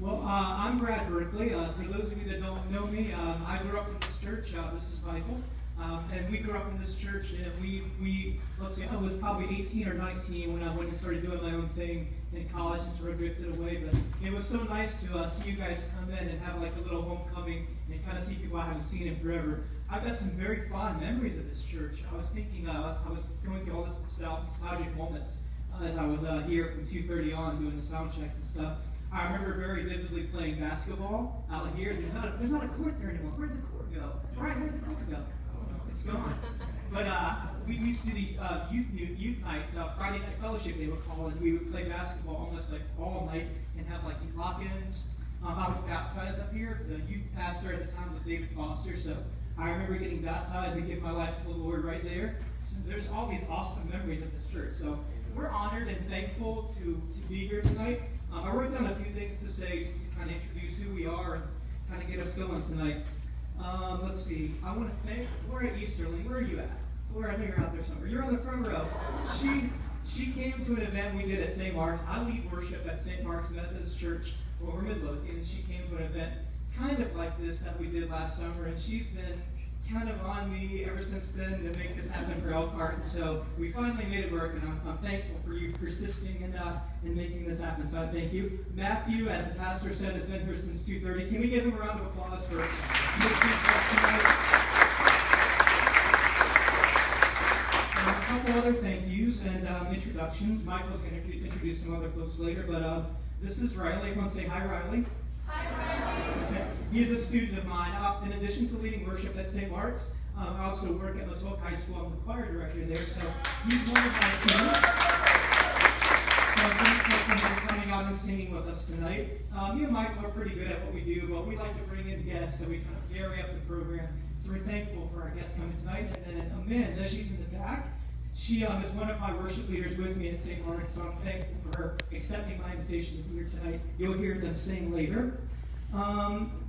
I'm Brad Berkley. For those of you that don't know me, I grew up in this church. This is Michael. And we grew up in this church, and let's see, I was probably 18 or 19 when I went and started doing my own thing in college and sort of drifted away. But it was so nice to see you guys come in and have like a little homecoming and kind of see people I haven't seen in forever. I've got some very fond memories of this church. I was thinking, I was going through all this nostalgic moments as I was here from 2:30 on doing the sound checks and stuff. I remember very vividly playing basketball out here. There's not a court there anymore. Where'd the court go? Brian, where'd the court go? It's gone. But we used to do these youth nights, Friday night fellowship they would call, and we would play basketball almost like all night and have like these lock-ins. I was baptized up here. The youth pastor at the time was David Foster, so I remember getting baptized and giving my life to the Lord right there. So there's all these awesome memories of this church. So we're honored and thankful to be here tonight. I wrote down a few things to say just to kind of introduce who we are and kind of get us going tonight. Let's see. I want to thank Laura Easterling. Where are you at? Laura, I know you're out there somewhere. You're on the front row. She came to an event we did at St. Mark's. I lead worship at St. Mark's Methodist Church over Midlothian, and she came to an event kind of like this that we did last summer, and she's been kind of on me ever since then to make this happen for Elkhardt. So we finally made it work, and I'm thankful for you persisting and making this happen. So I thank you. Matthew, as the pastor said, has been here since 2:30. Can we give him a round of applause for listening to us tonight? And a couple other thank yous and introductions. Michael's going to introduce some other folks later, but this is Riley. Everyone say hi, Riley. Hi, Riley. Okay. He's a student of mine. In addition to leading worship at St. Mark's, I also work at Matulk High School. I'm the choir director there, so he's one of my students. So thank you for coming out and singing with us tonight. Me and Michael are pretty good at what we do, but we like to bring in guests, so we kind of vary up the program. So we're thankful for our guests coming tonight. And then Amanda, she's in the back. She is one of my worship leaders with me at St. Mark's, so I'm thankful for her accepting my invitation to be here tonight. You'll hear them sing later.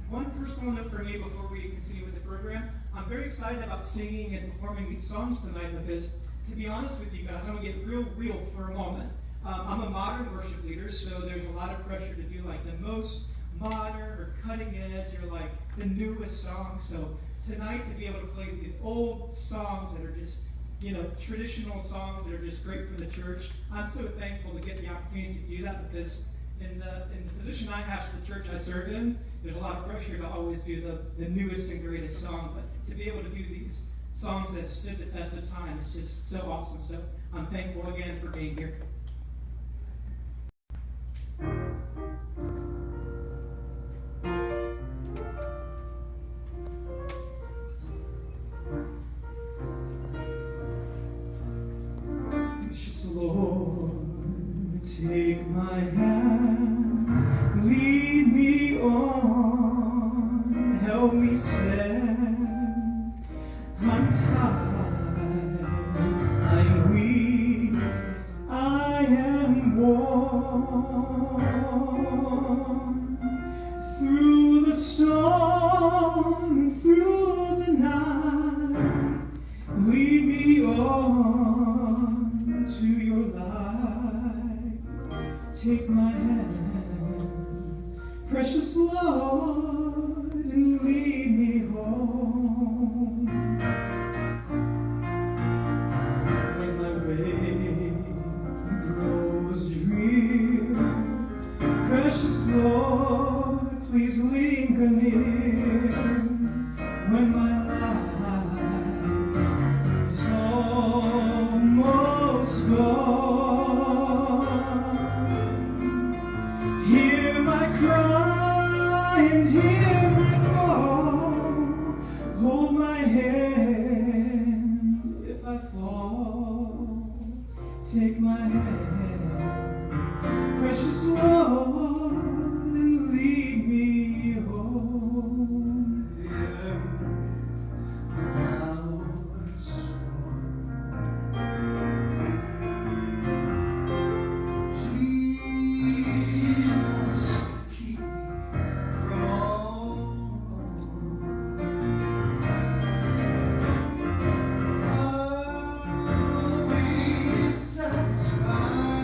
One personal note for me before we continue with the program. I'm very excited about singing and performing these songs tonight because, to be honest with you guys, I'm going to get real for a moment. I'm a modern worship leader, so there's a lot of pressure to do like the most modern or cutting edge or like the newest songs. So tonight, to be able to play these old songs that are just traditional songs that are just great for the church. I'm so thankful to get the opportunity to do that because in the position I have for the church I serve in, there's a lot of pressure to always do the newest and greatest song. But to be able to do these songs that stood the test of time is just so awesome. So I'm thankful again for being here. Lord, take my hand, lead me on, help me stand. I'm tired, I am weak, I am worn. Through the storm, through the night, lead me on to your light. Take my hand, precious Lord, and lead me home. When my way grows drear, precious Lord, please linger near. When my life is almost gone, hear my cry and hear my call. Hold my hand if I fall. Take my hand, precious Lord, and lead me home. Satisfied.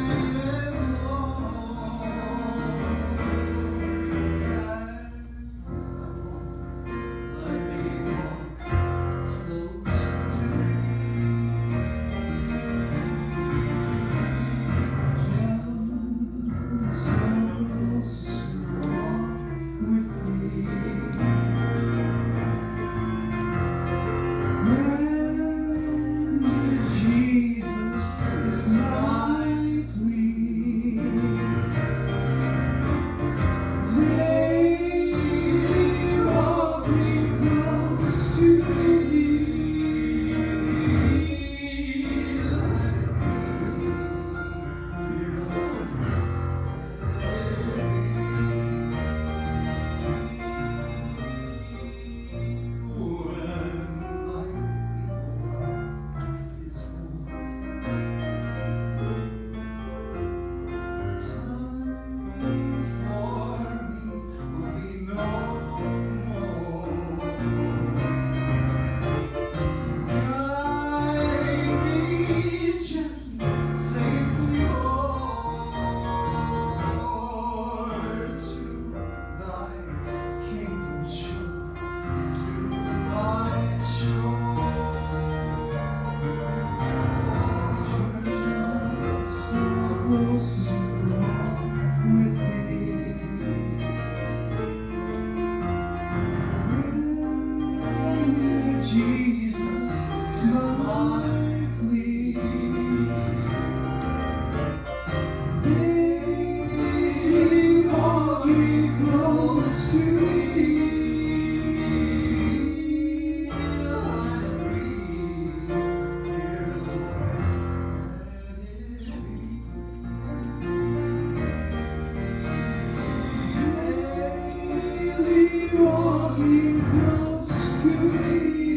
walking close to thee.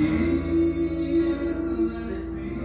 Let it be, dear Lord, let it be.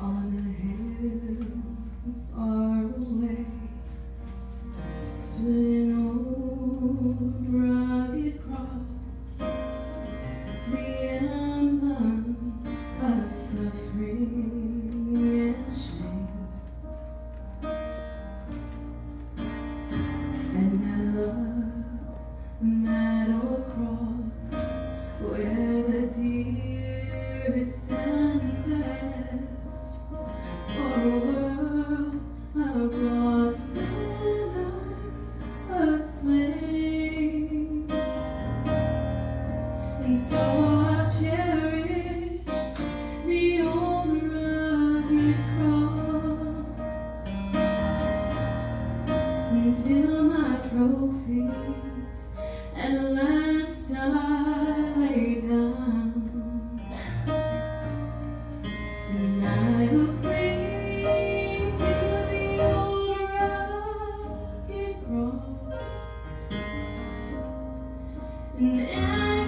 On a hill far away stood an old rugged cross, the emblem of suffering and shame. And I love that old cross where the dearest and blessed for a world of lost sinners was slain. And so I'll cherish the old rugged cross until my trophies at last I lay down. And I will cling to the old rugged cross and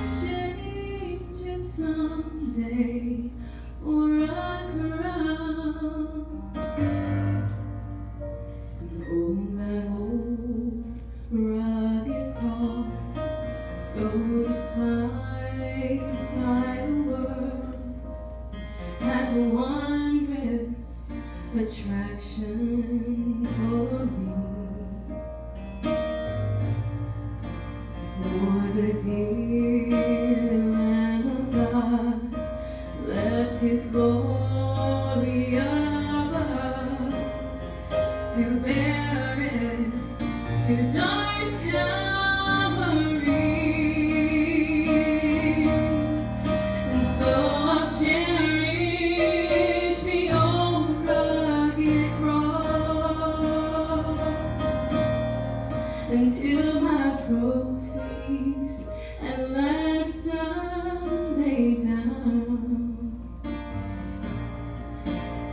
exchange it someday for a crown. And oh, that old rugged cross, so despised by the world, has a wondrous attraction for me. For the dear Lamb of God left his glory above to bear it to dark Calvary. And so I'll cherish the old rugged cross until my trophies at last I lay down.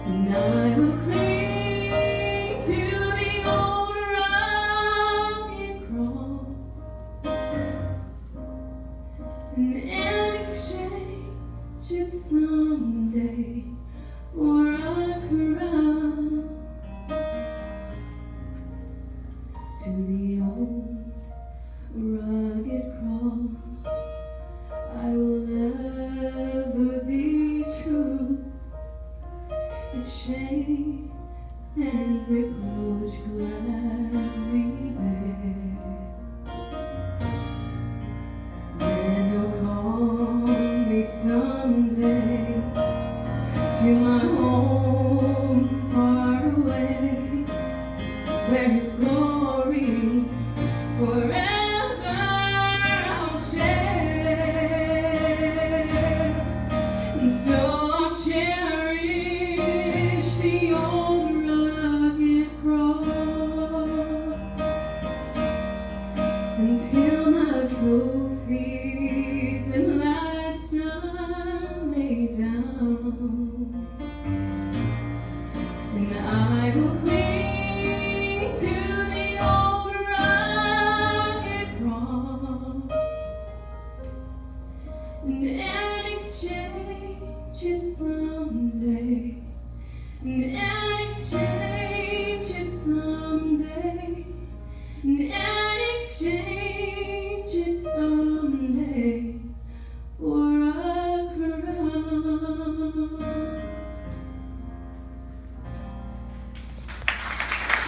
And I will cling to the old rugged cross and exchange it someday for a crown. To the old rugged cross I will ever be true. Its shame and reproach gladly bear. Then he'll call me someday to my home far away, where his glory forever I'll share. And so I'll cherish the old rugged cross until my trophy